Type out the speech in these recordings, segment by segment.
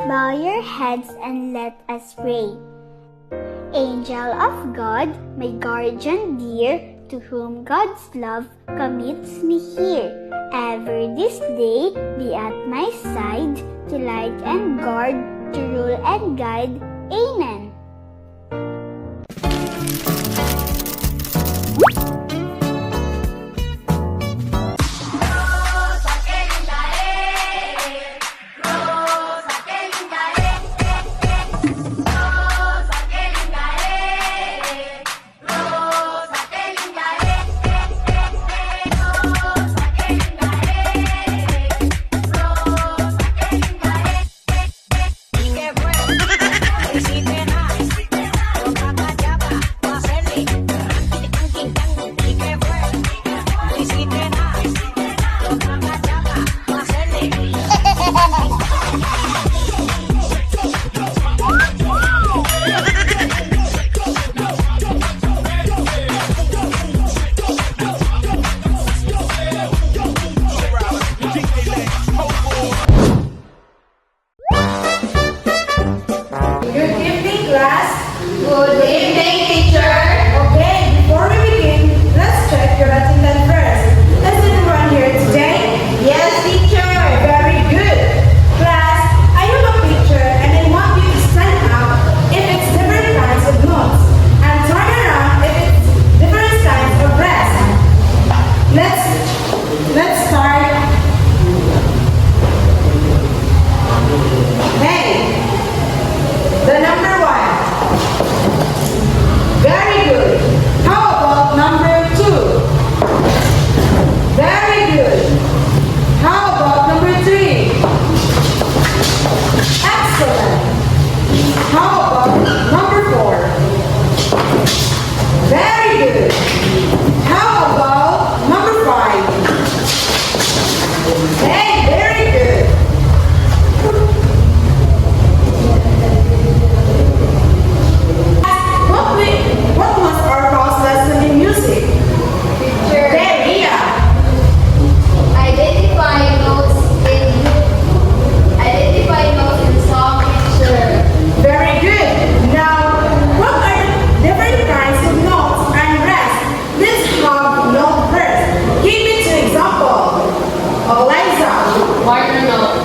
Bow your heads and let us pray. Angel of God, my guardian dear, to whom God's love commits me here. Ever this day be at my side, to light and guard, to rule and guide. Amen. Good evening, teacher. Okay, before we begin, let's check your attendance first. Is everyone here today? Yes, teacher. Very good. Class, I have a picture and I want you to stand out if it's different kinds of notes and turn around if it's different kinds of rest. Let's start. Hey, the number 1. Very good. How about number 2? Very good. How about number 3? Excellent. How about number 4? Very good. How about number 5? Hey, very good. What was our past lesson in music? Teacher, There, Ria. identify notes in song, teacher. Very good. Now, what are different kinds of notes and rest? Let's have note first. Give me 2 examples. Eliza. Quarter note.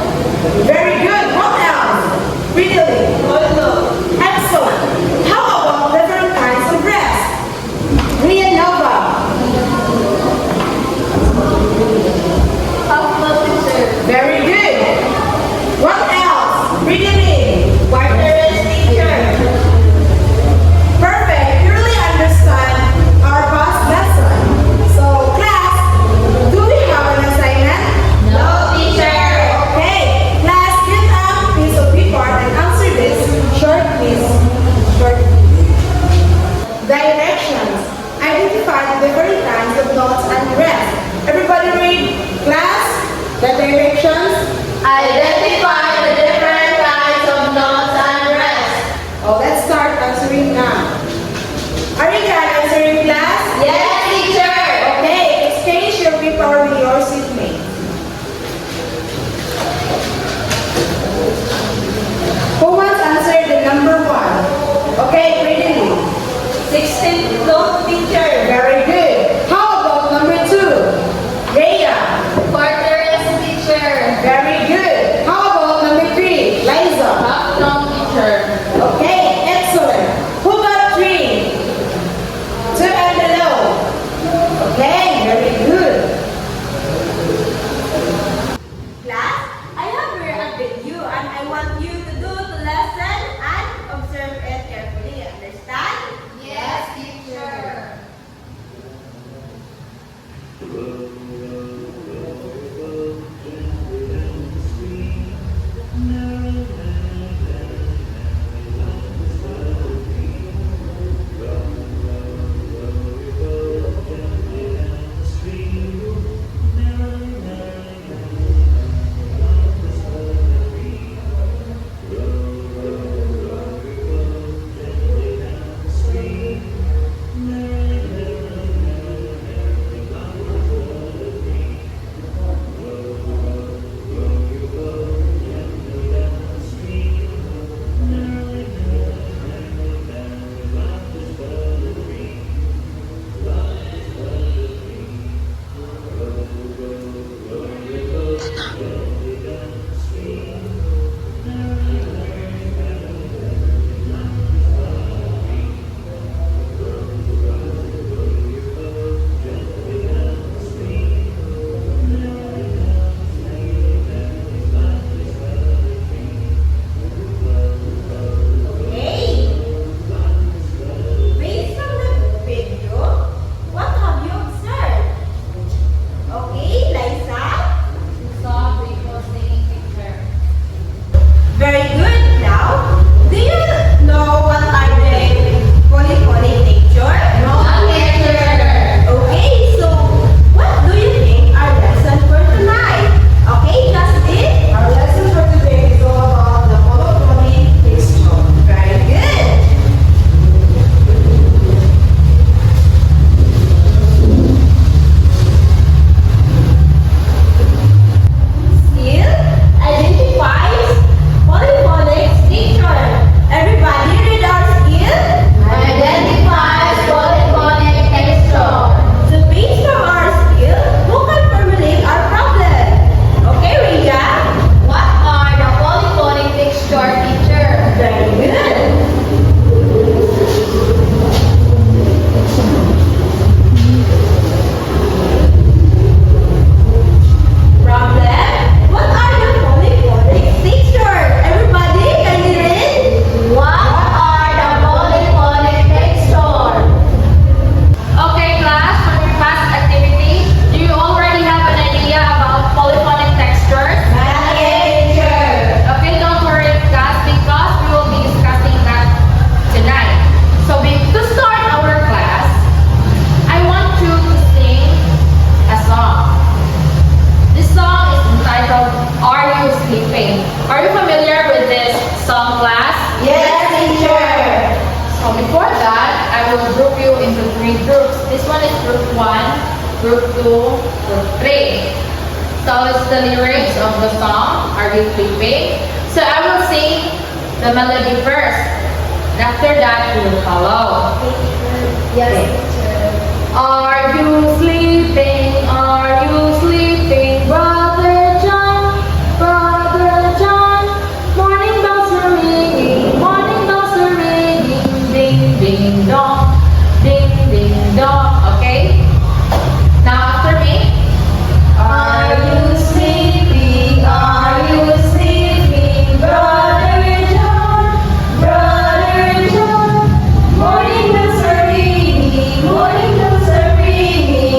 Very good. What else? Ridley. Whole note. Excellent. How about different kinds of rest? Ria Nova. Half note, teacher. Very good. What else? Ridley. Quarter rest, teacher. Perfect. You really understand our past lesson. So, class, do we have an assignment? No, teacher. Okay. Class, get a piece of paper and answer this short quiz. Directions. Identify the different kinds of notes and rest. Everybody read. Class, the directions. Identify the different kinds of notes and rest. Oh, let's start answering now. Are you done answering, class? Yes, teacher. Okay, exchange your paper with your seatmate. Who wants to answer the number 1? Okay, ready? 16th note, teacher. Very good. How about number 2? Rhea. Quarter rest, teacher. Very good. How about number 3? Liza. Half note, teacher. Okay, excellent. Who got 3? 2 and below. Okay, very good. Class, I have here a video and I want you to do the lesson and observe it carefully. Understand? Yes, teacher. group 2, group 3. So it's the lyrics of the song, Are You Sleeping? So I will sing the melody first. And after that, you will follow. Yes, Okay. teacher. Are you sleeping? Are you sleeping, Brother John? Brother John, morning bells are ringing, morning bells are ringing, ding ding dong, ding ding dong. Okay? Now after me. Are you sleeping? Are you sleeping, Brother John? Brother John, morning bells are ringing, morning bells are ringing.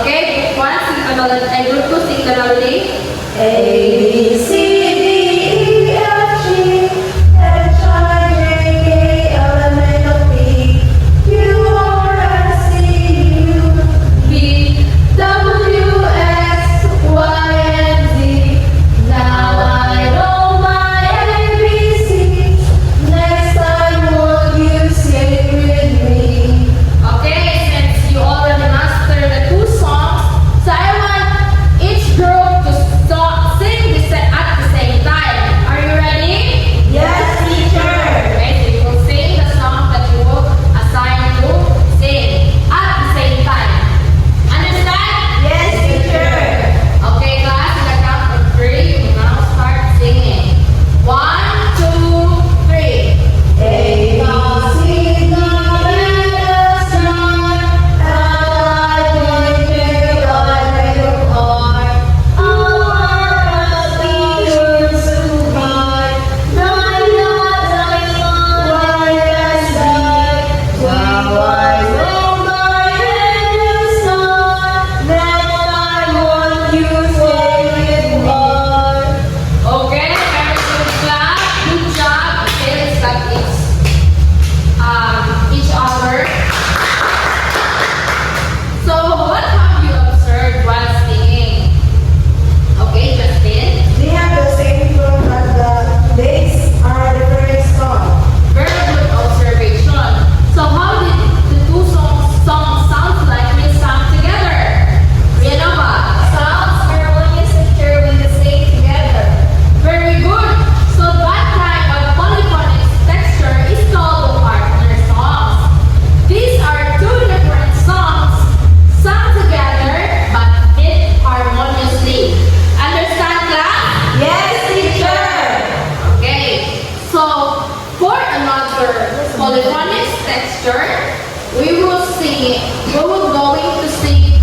Okay, one, sing the melody. And group two, sing the melody. A, B, C, D, E, F, G, H, I, J, K, L, M, N, O, P, Q, R, S, T, U, B, W, X, Y, and Z. Now I know my ABCs. Next time, won't you sing with me? okay, since you already mastered the two songs, so I want each group to sing at the same time. Are you ready? Yes, teacher. Okay, so you will sing the song that you will assign to sing at the same time. Understand? Yes, teacher. Okay, class, in the count of three, you will now start singing. 1, 2, 3. A, B, C, D, E, F, G, H, I, J, K, L, M, N, O, P, Okay, very good class. Good job. Okay, let's start each other. So, what have you observed while singing? Okay, Justin. They have the same tone as the days are different song. Very good observation. So, how did the two songs sound like when sung together? Rianova. Sounds harmonious and sure when they sing together. Very good. So that kind of polyphonic texture is called the partner songs. These are two different songs sung together but fit harmoniously. Understand that? Yes, teacher. Okay. So for another polyphonic texture, we will going to sing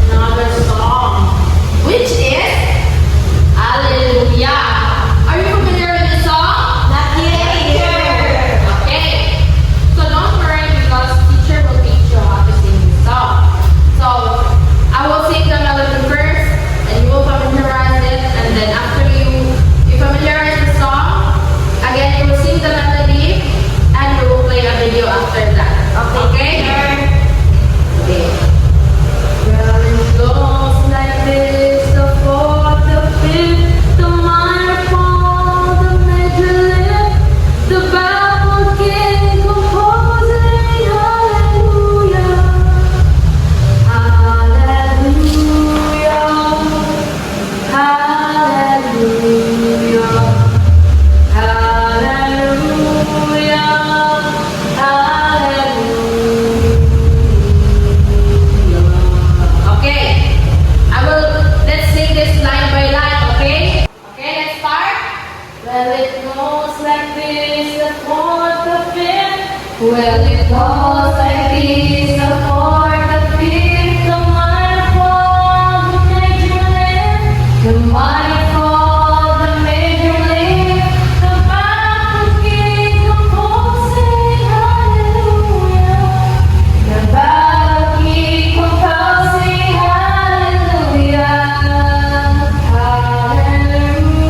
another song, which is Hallelujah. Are you familiar with this song? Not yet, teacher. Okay. So don't worry because teacher will teach you how to sing this song. So I will sing the melody first and you will familiarize it, and then after you familiarize the song, again you will sing the melody and we will play a video after that. Okay? Okay. Well, it goes like this, the fourth, the fifth, the minor fall, the major lift, the baffled king composing hallelujah, hallelujah, hallelujah, hallelujah, hallelujah. Okay, let's sing this line by line, okay? Okay, let's start. Well, it goes like this, the fourth, the fifth. Well, it goes like this, the fourth, the fifth, the minor fall, the major lift, the minor fall, the major lift, the baffled king composing hallelujah, the baffled king composing hallelujah, hallelujah,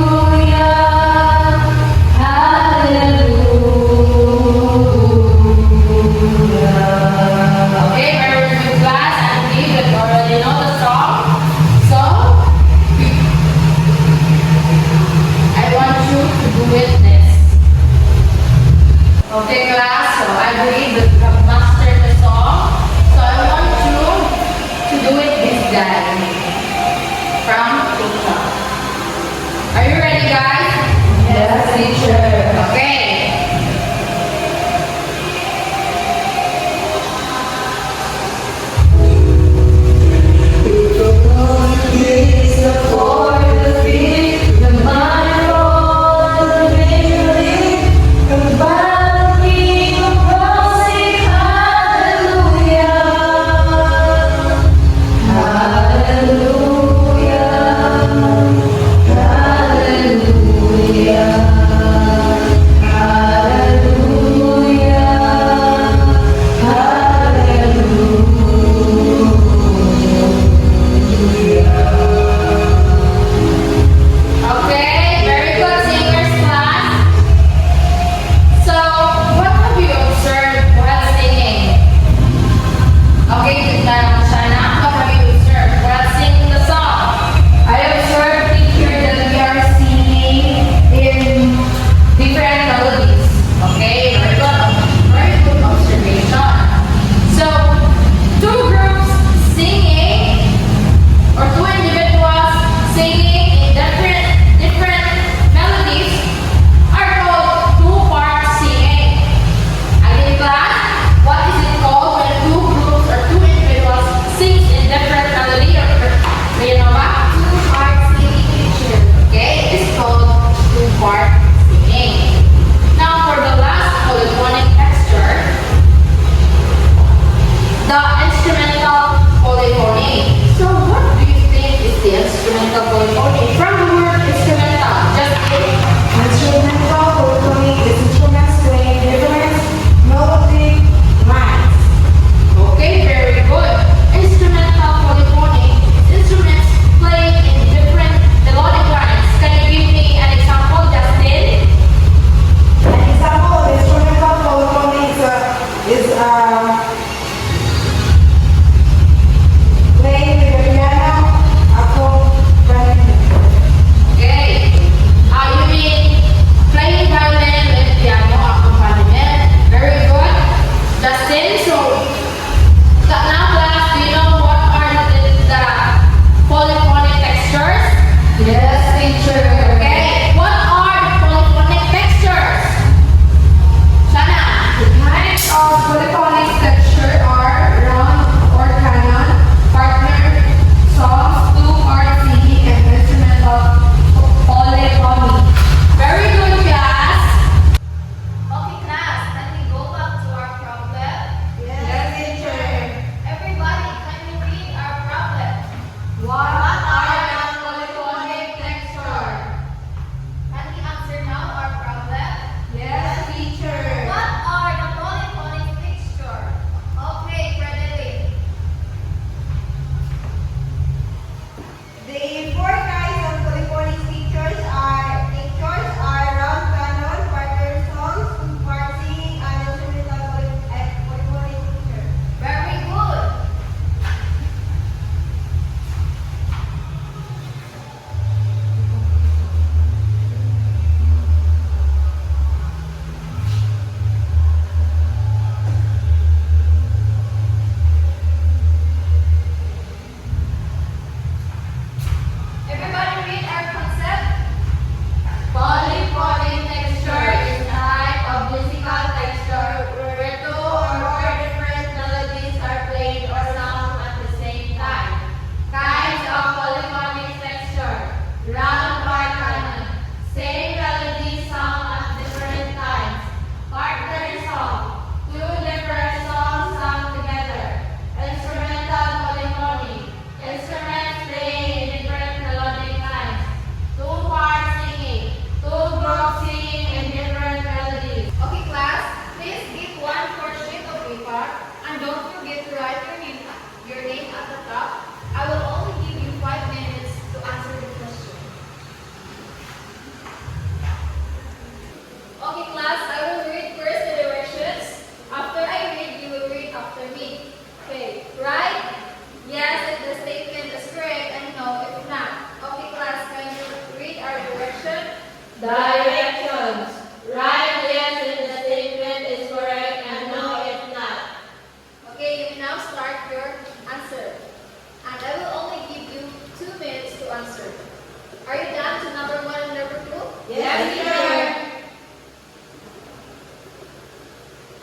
hallelujah, hallelujah. Okay, very good class. I believe that you already know the song. So, I want you to do it next. Okay, class. So, I believe that you have mastered the song. So, I want you to do it this time. From TikTok. Are you ready, guys? Yes, teacher. Okay. It's the fourth, the fifth, the minor fall, the major lift, the baffled king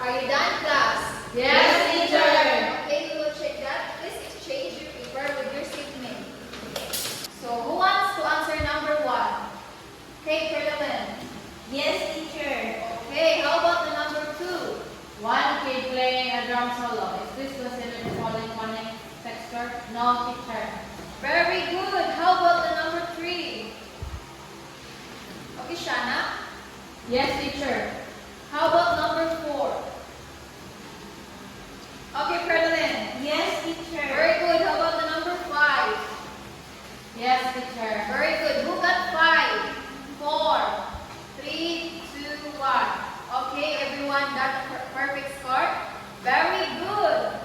Are you done, class? Yes, teacher. Okay, we will check that. Please exchange your paper with your seatmate. So, who wants to answer number 1? Okay, Carolyn. Yes, teacher. Okay, how about the number 2? One kid playing a drum solo. Is this considered polyphonic texture? No, teacher. Very good. How about the number 3? Okay, Shana. Yes, teacher. How about number 4? Okay, Carolyn. Yes, teacher. Very good. How about the number 5? Yes, teacher. Very good. Who got 5? 4, 3, 2, 1. Okay, everyone got a perfect score. Very good.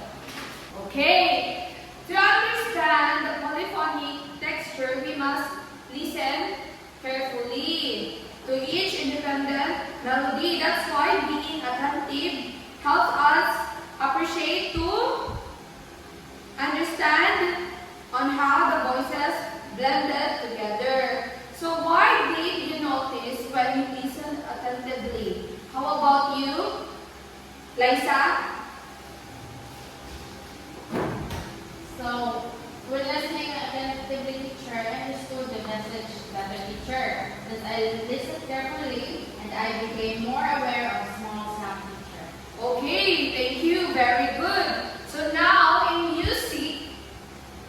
Okay, to understand the polyphonic texture, we must listen carefully to each independent melody. That's why being attentive helps us appreciate to understand on how the voices blended together. So why did you notice when you listen attentively? How about you, Liza? So, when listening attentively, teacher, I understood the message that the teacher. As I listened carefully, and I became more aware of small sound, teacher. Okay, thank you. Very good. So now in music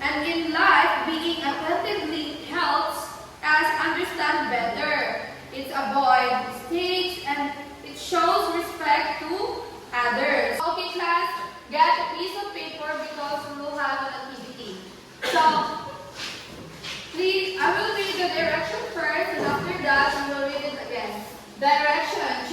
and in life, being attentively helps us understand better. It avoids mistakes and it shows respect to others. Okay, class, get a piece of paper because we will have an activity. So, please, I will read the direction first and after that, we will read it again. Direction.